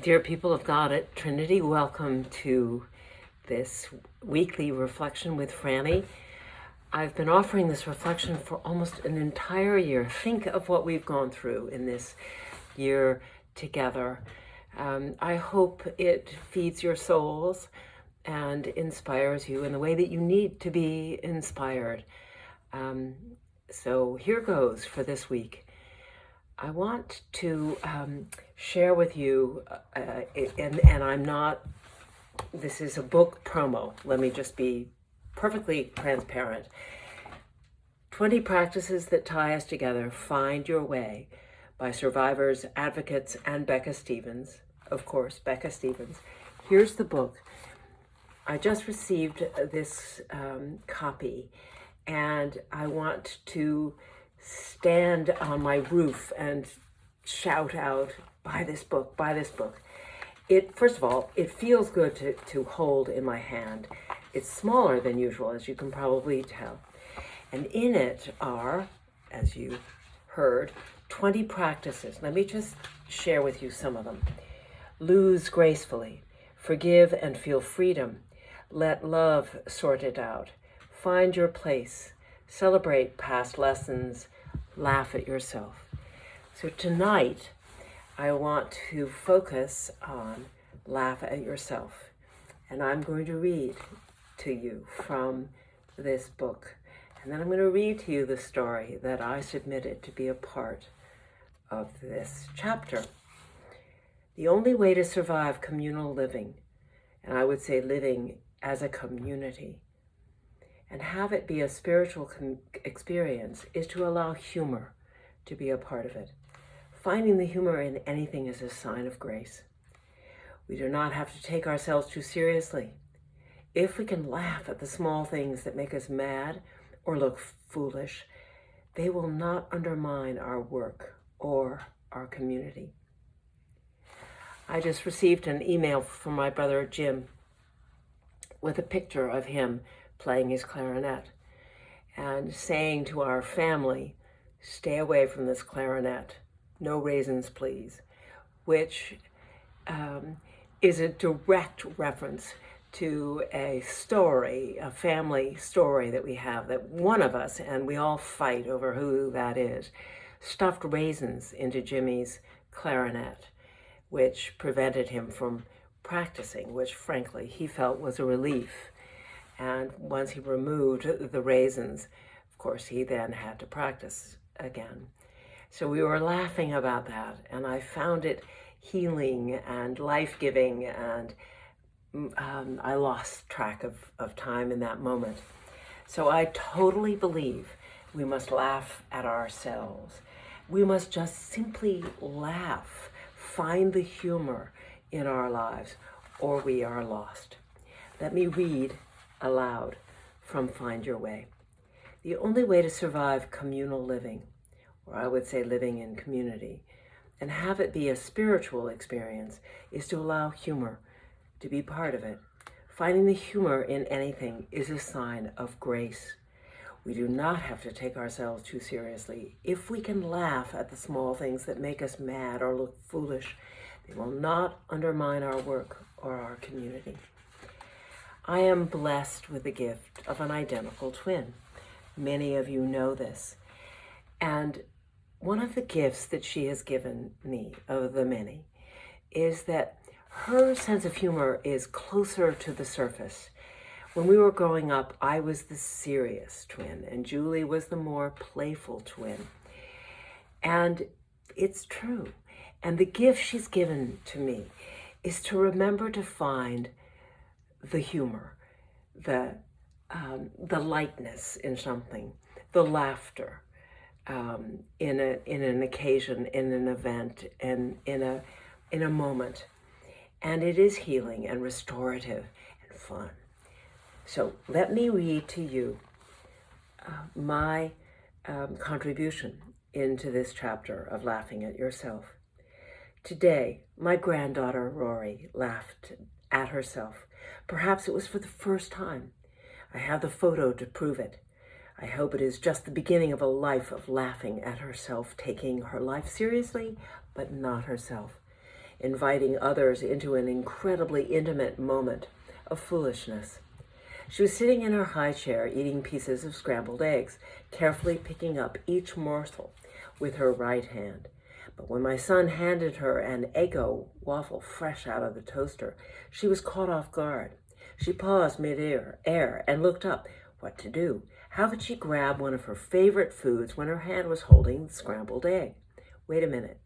Dear people of God at Trinity, welcome to this weekly reflection with Franny. I've been offering this reflection for almost an entire year. Think of what we've gone through in this year together. I hope it feeds your souls and inspires you in the way that you need to be inspired. So here goes for this week. I want to share with you, and I'm not, this is a book promo. Let me just be perfectly transparent. 20 Practices That Tie Us Together, Find Your Way by survivors, advocates, and Becca Stevens. Of course, Becca Stevens. Here's the book. I just received this copy, and I want to stand on my roof and shout out, buy this book, buy this book. First of all, it feels good to hold in my hand. It's smaller than usual, as you can probably tell. And in it are, as you heard, 20 practices. Let me just share with you some of them. Lose gracefully, forgive and feel freedom, let love sort it out, find your place, celebrate past lessons, laugh at yourself. So tonight, I want to focus on laugh at yourself. And I'm going to read to you from this book. And then I'm going to read to you the story that I submitted to be a part of this chapter. The only way to survive communal living, and I would say living as a community, and have it be a spiritual experience, is to allow humor to be a part of it. Finding the humor in anything is a sign of grace. We do not have to take ourselves too seriously. If we can laugh at the small things that make us mad or look foolish, they will not undermine our work or our community. I just received an email from my brother Jim with a picture of him playing his clarinet and saying to our family, stay away from this clarinet, no raisins please, which is a direct reference to a story, a family story that we have, that one of us, and we all fight over who that is, stuffed raisins into Jimmy's clarinet, which prevented him from practicing, which frankly he felt was a relief. And once he removed the raisins, of course, he then had to practice again. So we were laughing about that, and I found it healing and life-giving, and I lost track of time in that moment. So I totally believe we must laugh at ourselves. We must just simply laugh, find the humor in our lives, or we are lost. Let me read aloud from Find Your Way. The only way to survive communal living, or I would say living in community, and have it be a spiritual experience, is to allow humor to be part of it. Finding the humor in anything is a sign of grace. We do not have to take ourselves too seriously. If we can laugh at the small things that make us mad or look foolish, they will not undermine our work or our community. I am blessed with the gift of an identical twin. Many of you know this. And one of the gifts that she has given me, of the many, is that her sense of humor is closer to the surface. When we were growing up, I was the serious twin, and Julie was the more playful twin. And it's true. And the gift she's given to me is to remember to find the humor, the lightness in something, the laughter in an occasion, in an event, and in a moment. And it is healing and restorative and fun. So let me read to you my contribution into this chapter of laughing at yourself. Today, my granddaughter Rory laughed at herself. Perhaps it was for the first time. I have the photo to prove it. I hope it is just the beginning of a life of laughing at herself, taking her life seriously, but not herself. inviting others into an incredibly intimate moment of foolishness. She was sitting in her high chair eating pieces of scrambled eggs, carefully picking up each morsel with her right hand. But when my son handed her an Eggo waffle fresh out of the toaster, she was caught off guard. She paused mid-air and looked up. What to do? How could she grab one of her favorite foods when her hand was holding the scrambled egg? Wait a minute.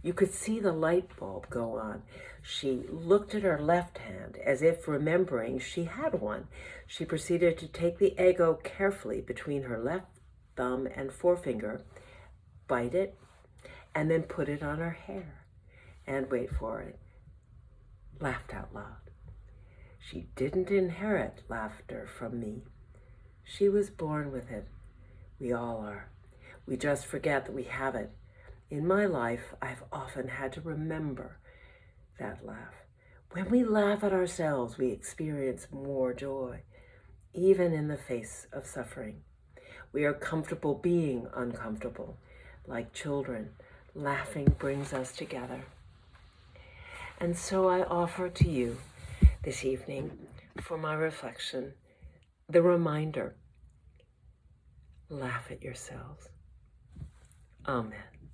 You could see the light bulb go on. She looked at her left hand as if remembering she had one. She proceeded to take the Eggo carefully between her left thumb and forefinger, bite it, and then put it on her hair. And wait for it, laughed out loud. She didn't inherit laughter from me. She was born with it. We all are. We just forget that we have it. In my life, I've often had to remember that laugh. When we laugh at ourselves, we experience more joy, even in the face of suffering. We are comfortable being uncomfortable. Like children, laughing brings us together. And so I offer to you this evening, for my reflection, the reminder, laugh at yourselves. Amen.